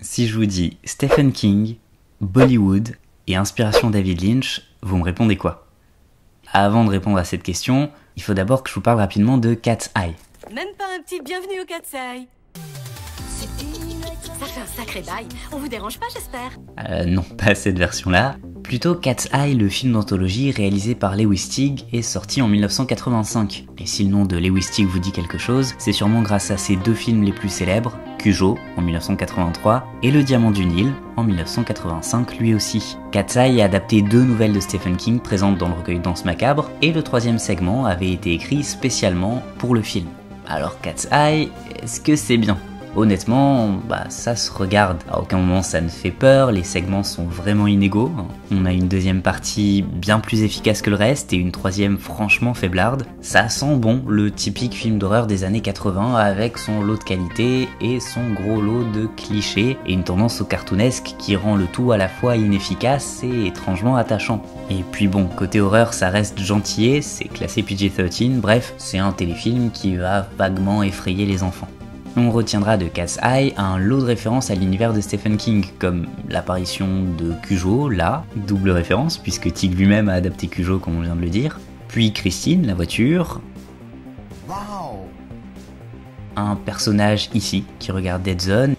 Si je vous dis Stephen King, Bollywood et inspiration David Lynch, vous me répondez quoi? Avant de répondre à cette question, il faut d'abord que je vous parle rapidement de Cat's Eye. Même pas un petit bienvenue au Cat's Eye. Ça fait un sacré bail. On vous dérange pas, j'espère? Non, pas cette version-là. Plutôt Cat's Eye, le film d'anthologie réalisé par Lewis Teague, est sorti en 1985. Et si le nom de Lewis Teague vous dit quelque chose, c'est sûrement grâce à ses deux films les plus célèbres, Cujo en 1983 et Le Diamant du Nil en 1985 lui aussi. Cat's Eye a adapté deux nouvelles de Stephen King présentes dans le recueil Danse macabre, et le troisième segment avait été écrit spécialement pour le film. Alors Cat's Eye, est-ce que c'est bien ? Honnêtement, ça se regarde. À aucun moment ça ne fait peur, les segments sont vraiment inégaux. On a une deuxième partie bien plus efficace que le reste et une troisième franchement faiblarde. Ça sent bon le typique film d'horreur des années 80 avec son lot de qualité et son gros lot de clichés et une tendance au cartoonesque qui rend le tout à la fois inefficace et étrangement attachant. Et puis bon, côté horreur ça reste gentillé, c'est classé PG-13, bref, c'est un téléfilm qui va vaguement effrayer les enfants. On retiendra de Cat's Eye un lot de références à l'univers de Stephen King, comme l'apparition de Cujo, là, double référence, puisque Teague lui-même a adapté Cujo comme on vient de le dire, puis Christine, la voiture, wow. Un personnage ici qui regarde Dead Zone,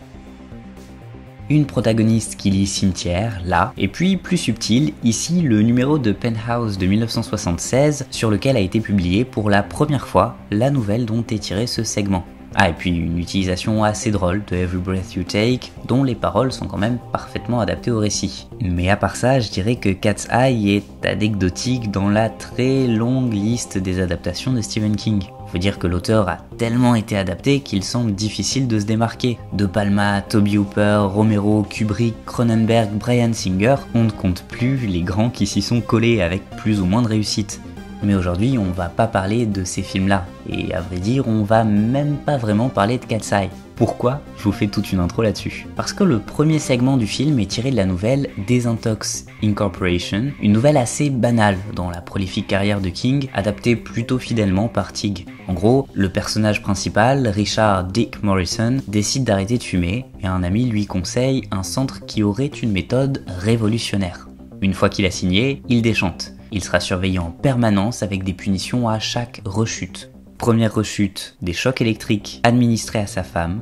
une protagoniste qui lit Cimetière, là, et puis plus subtil, ici le numéro de Penthouse de 1976 sur lequel a été publié pour la première fois la nouvelle dont est tiré ce segment. Ah, et puis une utilisation assez drôle de Every Breath You Take, dont les paroles sont quand même parfaitement adaptées au récit. Mais à part ça, je dirais que Cat's Eye est anecdotique dans la très longue liste des adaptations de Stephen King. Faut dire que l'auteur a tellement été adapté qu'il semble difficile de se démarquer. De Palma, Toby Hooper, Romero, Kubrick, Cronenberg, Bryan Singer, on ne compte plus les grands qui s'y sont collés avec plus ou moins de réussite. Mais aujourd'hui, on va pas parler de ces films-là, et à vrai dire, on va même pas vraiment parler de Cat's Eye. Pourquoi? Je vous fais toute une intro là-dessus. Parce que le premier segment du film est tiré de la nouvelle Desintox Incorporation, une nouvelle assez banale dans la prolifique carrière de King, adaptée plutôt fidèlement par Teague. En gros, le personnage principal, Richard Dick Morrison, décide d'arrêter de fumer, et un ami lui conseille un centre qui aurait une méthode révolutionnaire. Une fois qu'il a signé, il déchante. Il sera surveillé en permanence avec des punitions à chaque rechute. Première rechute, des chocs électriques administrés à sa femme.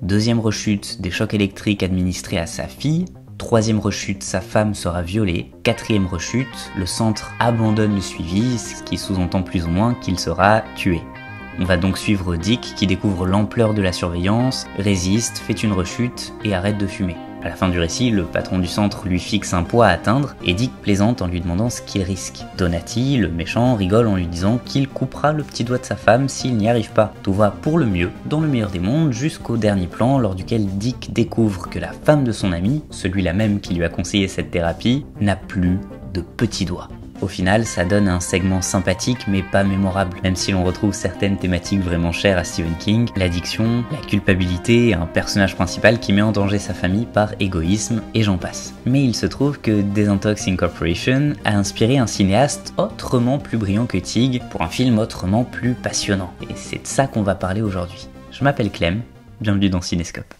Deuxième rechute, des chocs électriques administrés à sa fille. Troisième rechute, sa femme sera violée. Quatrième rechute, le centre abandonne le suivi, ce qui sous-entend plus ou moins qu'il sera tué. On va donc suivre Dick qui découvre l'ampleur de la surveillance, résiste, fait une rechute et arrête de fumer. À la fin du récit, le patron du centre lui fixe un poids à atteindre et Dick plaisante en lui demandant ce qu'il risque. Donati, le méchant, rigole en lui disant qu'il coupera le petit doigt de sa femme s'il n'y arrive pas. Tout va pour le mieux, dans le meilleur des mondes, jusqu'au dernier plan lors duquel Dick découvre que la femme de son ami, celui-là même qui lui a conseillé cette thérapie, n'a plus de petit doigt. Au final, ça donne un segment sympathique mais pas mémorable, même si l'on retrouve certaines thématiques vraiment chères à Stephen King, l'addiction, la culpabilité et un personnage principal qui met en danger sa famille par égoïsme, et j'en passe. Mais il se trouve que Desintox Incorporation a inspiré un cinéaste autrement plus brillant que Teague pour un film autrement plus passionnant, et c'est de ça qu'on va parler aujourd'hui. Je m'appelle Clem, bienvenue dans Cinescope.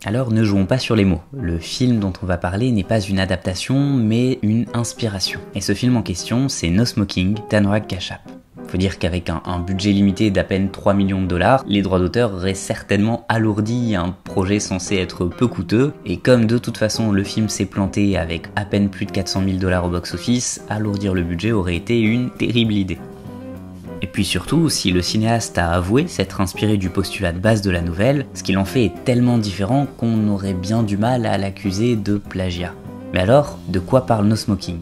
Alors ne jouons pas sur les mots, le film dont on va parler n'est pas une adaptation mais une inspiration. Et ce film en question c'est No Smoking d'Anurag Kashyap. Faut dire qu'avec un budget limité d'à peine 3 millions de dollars, les droits d'auteur auraient certainement alourdi un projet censé être peu coûteux, et comme de toute façon le film s'est planté avec à peine plus de 400 000 $ au box-office, alourdir le budget aurait été une terrible idée. Et puis surtout, si le cinéaste a avoué s'être inspiré du postulat de base de la nouvelle, ce qu'il en fait est tellement différent qu'on aurait bien du mal à l'accuser de plagiat. Mais alors, de quoi parle No Smoking ?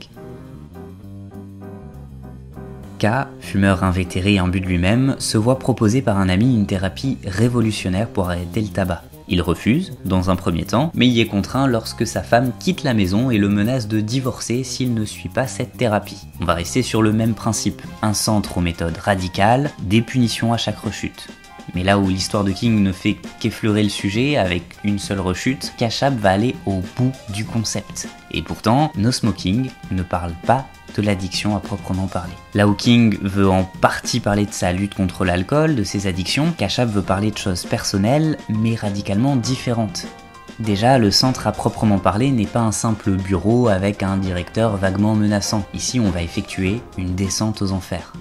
K, fumeur invétéré et imbu de lui-même, se voit proposer par un ami une thérapie révolutionnaire pour arrêter le tabac. Il refuse, dans un premier temps, mais y est contraint lorsque sa femme quitte la maison et le menace de divorcer s'il ne suit pas cette thérapie. On va rester sur le même principe, un centre aux méthodes radicales, des punitions à chaque rechute. Mais là où l'histoire de King ne fait qu'effleurer le sujet avec une seule rechute, Kashyap va aller au bout du concept. Et pourtant, No Smoking ne parle pas de l'addiction à proprement parler. Là où King veut en partie parler de sa lutte contre l'alcool, de ses addictions, Kashup veut parler de choses personnelles, mais radicalement différentes. Déjà, le centre à proprement parler n'est pas un simple bureau avec un directeur vaguement menaçant. Ici, on va effectuer une descente aux enfers.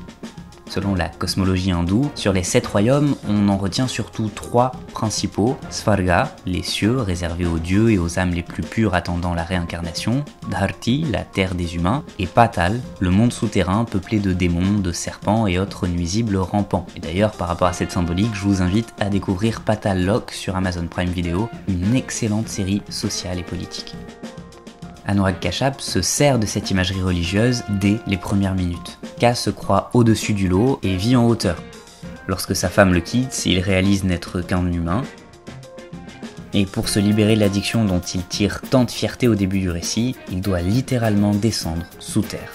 Selon la cosmologie hindoue, sur les 7 royaumes, on en retient surtout 3 principaux: Svarga, les cieux réservés aux dieux et aux âmes les plus pures attendant la réincarnation, Dharti, la terre des humains, et Patal, le monde souterrain peuplé de démons, de serpents et autres nuisibles rampants. Et d'ailleurs, par rapport à cette symbolique, je vous invite à découvrir Patal Lok sur Amazon Prime Video, une excellente série sociale et politique. Anurag Kashup se sert de cette imagerie religieuse dès les premières minutes. K se croit au-dessus du lot et vit en hauteur. Lorsque sa femme le quitte, il réalise n'être qu'un humain. Et pour se libérer de l'addiction dont il tire tant de fierté au début du récit, il doit littéralement descendre sous terre.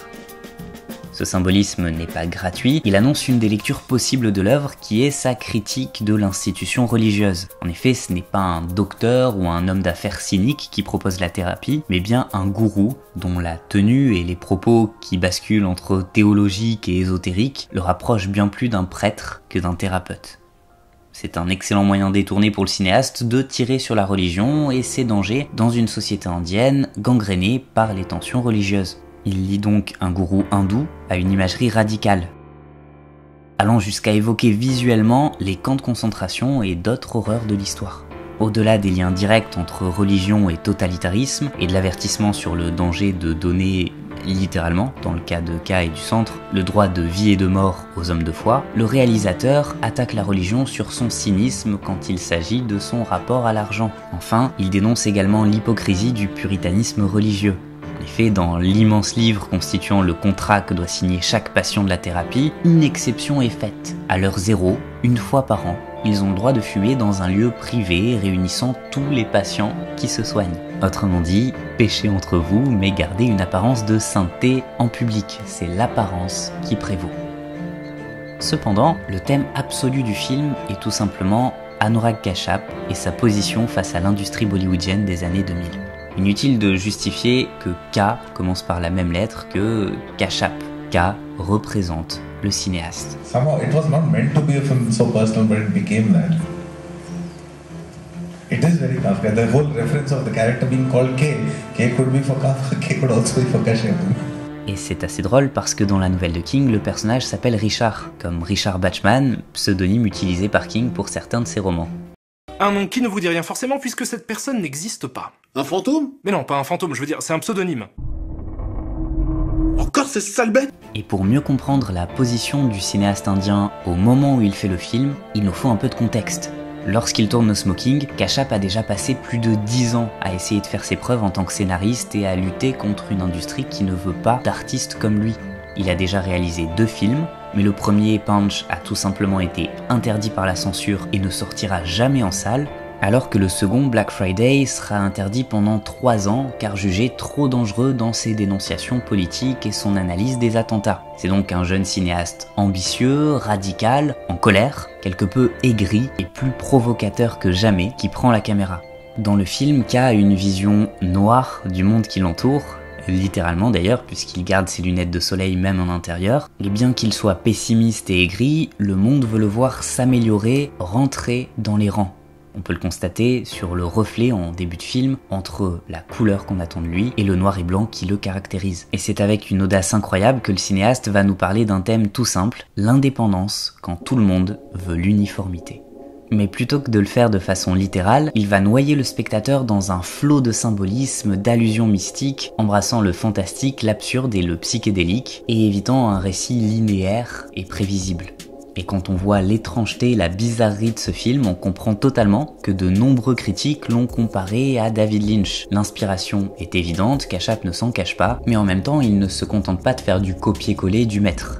Ce symbolisme n'est pas gratuit, il annonce une des lectures possibles de l'œuvre qui est sa critique de l'institution religieuse. En effet, ce n'est pas un docteur ou un homme d'affaires cynique qui propose la thérapie, mais bien un gourou dont la tenue et les propos qui basculent entre théologique et ésotérique le rapprochent bien plus d'un prêtre que d'un thérapeute. C'est un excellent moyen détourné pour le cinéaste de tirer sur la religion et ses dangers dans une société indienne gangrénée par les tensions religieuses. Il lie donc un gourou hindou à une imagerie radicale, allant jusqu'à évoquer visuellement les camps de concentration et d'autres horreurs de l'histoire. Au-delà des liens directs entre religion et totalitarisme, et de l'avertissement sur le danger de donner, littéralement, dans le cas de K et du centre, le droit de vie et de mort aux hommes de foi, le réalisateur attaque la religion sur son cynisme quand il s'agit de son rapport à l'argent. Enfin, il dénonce également l'hypocrisie du puritanisme religieux. En effet, dans l'immense livre constituant le contrat que doit signer chaque patient de la thérapie, une exception est faite. À l'heure 0, une fois par an, ils ont le droit de fumer dans un lieu privé réunissant tous les patients qui se soignent. Autrement dit, péchez entre vous, mais gardez une apparence de sainteté en public. C'est l'apparence qui prévaut. Cependant, le thème absolu du film est tout simplement Anurag Kashup et sa position face à l'industrie bollywoodienne des années 2000. Inutile de justifier que K commence par la même lettre que Kashup. K représente le cinéaste. Somehow it was not meant to be a film so personal, but it became that. It is very Kafka. The whole reference of the character being called K could be for Kafka, K could also be for Kashup. Et c'est assez drôle parce que dans la nouvelle de King, le personnage s'appelle Richard, comme Richard Bachman, pseudonyme utilisé par King pour certains de ses romans. Un nom qui ne vous dit rien forcément puisque cette personne n'existe pas. Un fantôme? Mais non, pas un fantôme, je veux dire, c'est un pseudonyme. Encore ces sales bêtes? Et pour mieux comprendre la position du cinéaste indien au moment où il fait le film, il nous faut un peu de contexte. Lorsqu'il tourne No Smoking, Kashup a déjà passé plus de 10 ans à essayer de faire ses preuves en tant que scénariste et à lutter contre une industrie qui ne veut pas d'artistes comme lui. Il a déjà réalisé 2 films, mais le premier, Punch, a tout simplement été interdit par la censure et ne sortira jamais en salle, alors que le second, Black Friday, sera interdit pendant 3 ans car jugé trop dangereux dans ses dénonciations politiques et son analyse des attentats. C'est donc un jeune cinéaste ambitieux, radical, en colère, quelque peu aigri et plus provocateur que jamais qui prend la caméra. Dans le film, K a une vision noire du monde qui l'entoure, littéralement d'ailleurs, puisqu'il garde ses lunettes de soleil même en intérieur. Et bien qu'il soit pessimiste et aigri, le monde veut le voir s'améliorer, rentrer dans les rangs. On peut le constater sur le reflet en début de film entre la couleur qu'on attend de lui et le noir et blanc qui le caractérise. Et c'est avec une audace incroyable que le cinéaste va nous parler d'un thème tout simple, l'indépendance quand tout le monde veut l'uniformité. Mais plutôt que de le faire de façon littérale, il va noyer le spectateur dans un flot de symbolisme, d'allusions mystiques, embrassant le fantastique, l'absurde et le psychédélique, et évitant un récit linéaire et prévisible. Et quand on voit l'étrangeté et la bizarrerie de ce film, on comprend totalement que de nombreux critiques l'ont comparé à David Lynch. L'inspiration est évidente, Kashup ne s'en cache pas, mais en même temps il ne se contente pas de faire du copier-coller du maître.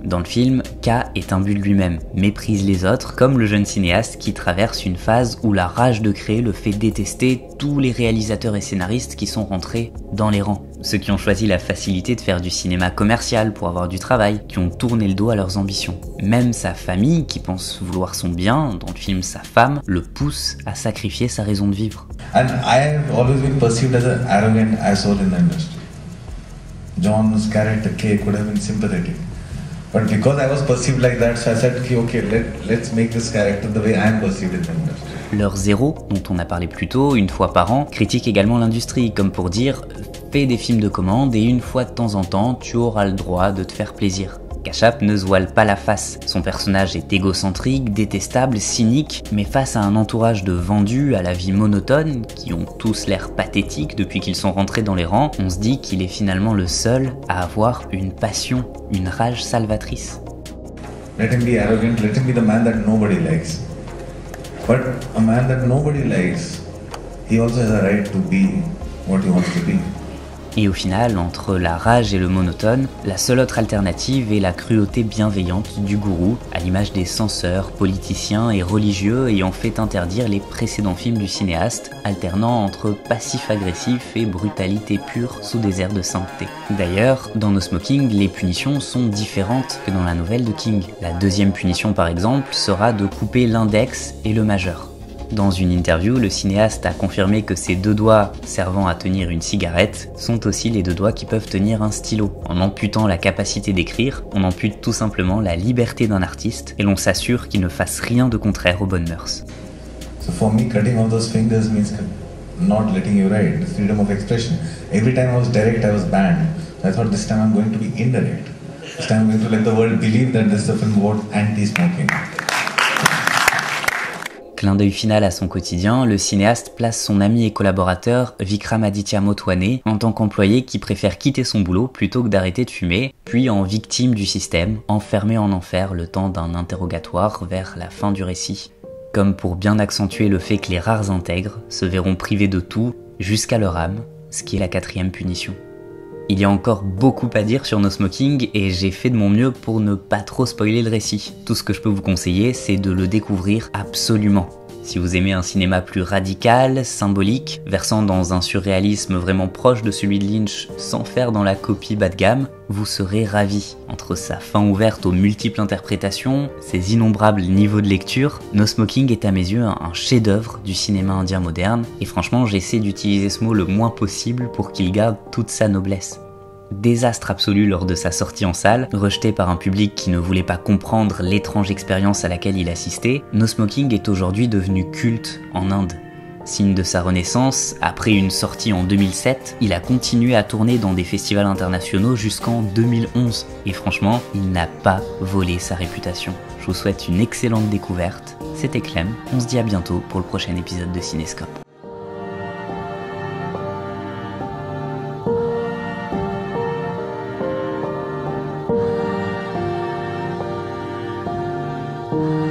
Dans le film, K est un but de lui-même, méprise les autres, comme le jeune cinéaste qui traverse une phase où la rage de créer le fait détester tous les réalisateurs et scénaristes qui sont rentrés dans les rangs. Ceux qui ont choisi la facilité de faire du cinéma commercial pour avoir du travail, qui ont tourné le dos à leurs ambitions. Même sa famille, qui pense vouloir son bien, dans le film sa femme, le pousse à sacrifier sa raison de vivre. And I have always been perceived as an arrogant asshole in the industry. John's character K could have been sympathetic. But because I was perceived like that, so I said, okay, let's make this character the way I am perceived in the industry. Leur Zéro, dont on a parlé plus tôt, une fois par an, critique également l'industrie, comme pour dire « fais des films de commande et une fois de temps en temps, tu auras le droit de te faire plaisir ». Kashup ne se voile pas la face. Son personnage est égocentrique, détestable, cynique, mais face à un entourage de vendus à la vie monotone, qui ont tous l'air pathétiques depuis qu'ils sont rentrés dans les rangs, on se dit qu'il est finalement le seul à avoir une passion, une rage salvatrice. Let him be arrogant, let him be the man that nobody likes. But a man that nobody likes, he also has a right to be what he wants to be. Et au final, entre la rage et le monotone, la seule autre alternative est la cruauté bienveillante du gourou, à l'image des censeurs, politiciens et religieux ayant fait interdire les précédents films du cinéaste, alternant entre passif-agressif et brutalité pure sous des airs de sainteté. D'ailleurs, dans No Smoking, les punitions sont différentes que dans la nouvelle de King. La deuxième punition par exemple sera de couper l'index et le majeur. Dans une interview, le cinéaste a confirmé que ces deux doigts servant à tenir une cigarette sont aussi les deux doigts qui peuvent tenir un stylo. En amputant la capacité d'écrire, on ampute tout simplement la liberté d'un artiste et l'on s'assure qu'il ne fasse rien de contraire aux bonnes mœurs. So for me, cutting off those fingers means not letting you write, the freedom of expression. Every time I was direct, I was banned. So I thought this time I'm going to be indirect. This time I'm going to let the world believe that this is a film about anti-smoking. Clin d'œil final à son quotidien, le cinéaste place son ami et collaborateur Vikramaditya Motwane en tant qu'employé qui préfère quitter son boulot plutôt que d'arrêter de fumer, puis en victime du système, enfermé en enfer le temps d'un interrogatoire vers la fin du récit. Comme pour bien accentuer le fait que les rares intègres se verront privés de tout jusqu'à leur âme, ce qui est la 4e punition. Il y a encore beaucoup à dire sur No Smoking et j'ai fait de mon mieux pour ne pas trop spoiler le récit. Tout ce que je peux vous conseiller, c'est de le découvrir absolument. Si vous aimez un cinéma plus radical, symbolique, versant dans un surréalisme vraiment proche de celui de Lynch sans faire dans la copie bas de gamme, vous serez ravis. Entre sa fin ouverte aux multiples interprétations, ses innombrables niveaux de lecture, No Smoking est à mes yeux un chef-d'œuvre du cinéma indien moderne, et franchement j'essaie d'utiliser ce mot le moins possible pour qu'il garde toute sa noblesse. Désastre absolu lors de sa sortie en salle, rejeté par un public qui ne voulait pas comprendre l'étrange expérience à laquelle il assistait, No Smoking est aujourd'hui devenu culte en Inde. Signe de sa renaissance, après une sortie en 2007, il a continué à tourner dans des festivals internationaux jusqu'en 2011. Et franchement, il n'a pas volé sa réputation. Je vous souhaite une excellente découverte. C'était Clem, on se dit à bientôt pour le prochain épisode de Cinescope. Thank you.